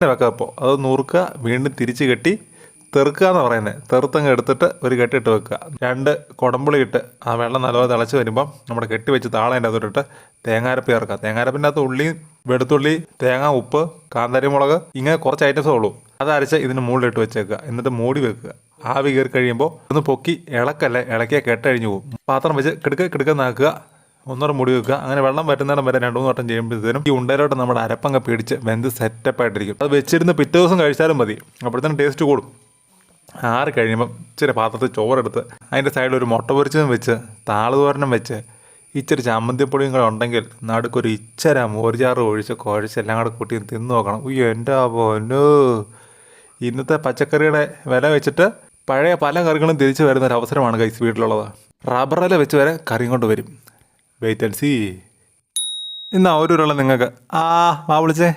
വെക്കുക. അപ്പോൾ അത് നുറുക്കുക, വീണ്ടും തിരിച്ച് കെട്ടി തെറുക്കുക എന്ന് പറയുന്നത്. തെറുത്തങ്ങ് എടുത്തിട്ട് ഒരു കെട്ടിട്ട് വെക്കുക. 2 കുടംപുളി ഇട്ട് ആ വെള്ളം നല്ലപോലെ തിളച്ച് വരുമ്പം നമ്മുടെ കെട്ടി വെച്ച് താളേൻ്റെ അകത്തോട്ടിട്ട് തേങ്ങാരപ്പ് ചേർക്കുക. തേങ്ങാരപ്പിൻ്റെ അകത്ത് ഉള്ളി, വെളുത്തുള്ളി, തേങ്ങ, ഉപ്പ്, കാന്താരി മുളക്, ഇങ്ങനെ കുറച്ച് ഐറ്റംസേ ഉള്ളൂ. അത് അരച്ച് ഇതിന് മുകളിലിട്ട് വെച്ചേക്കുക. എന്നിട്ട് മൂടി വെക്കുക. ആവി കയറി കഴിയുമ്പോൾ ഒന്ന് പൊക്കി ഇളക്കല്ലേ, ഇളക്കിയാൽ കെട്ടഴിഞ്ഞു പോകും. പാത്രം വെച്ച് കിടുക്കെന്നാക്കുക. ഒന്നര മുടി വെക്കുക. അങ്ങനെ വെള്ളം പറ്റുന്നിടം വരെ 2-3 വട്ടം ചെയ്യുമ്പോഴത്തേനും ഈ ഉണ്ടയിലോട്ട് നമ്മുടെ അരപ്പങ്ങ പിടിച്ച് വെന്ത് സെറ്റപ്പായിട്ടിരിക്കും. അത് വെച്ചിരുന്ന് പിറ്റേ ദിവസം കഴിച്ചാലും മതി. അപ്പോഴത്തേനും ടേസ്റ്റ് കൂടും. ആറ് കഴിയുമ്പം ഇച്ചിരി പാത്രത്തിൽ ചോറെടുത്ത് അതിൻ്റെ സൈഡിൽ ഒരു മുട്ട പൊരിച്ചതും വെച്ച് താളുതോരനും വെച്ച് ഇച്ചിരി ചമ്മന്തിപ്പൊടിയും കൂടെ ഉണ്ടെങ്കിൽ നടുക്കൊരു ഇച്ചര മോരുചാറ് കുഴച്ച് എല്ലാം കൂടെ കൂട്ടി തിന്ന് നോക്കണം. ഉയ്യോ എൻ്റെ പൊന്നോ. ഇന്നത്തെ പച്ചക്കറിയുടെ വില വെച്ചിട്ട് പഴയ പല കറികളും തിരിച്ചു വരുന്നൊരു അവസരമാണ് ഗൈസ് വീട്ടിലുള്ളത്. റബ്ബറില വെച്ച് വരെ കറിയും കൊണ്ട് വരും. Wait and see. ഇന്നാ ഒരു നിങ്ങൾക്ക് വാ വിളിച്ചേ.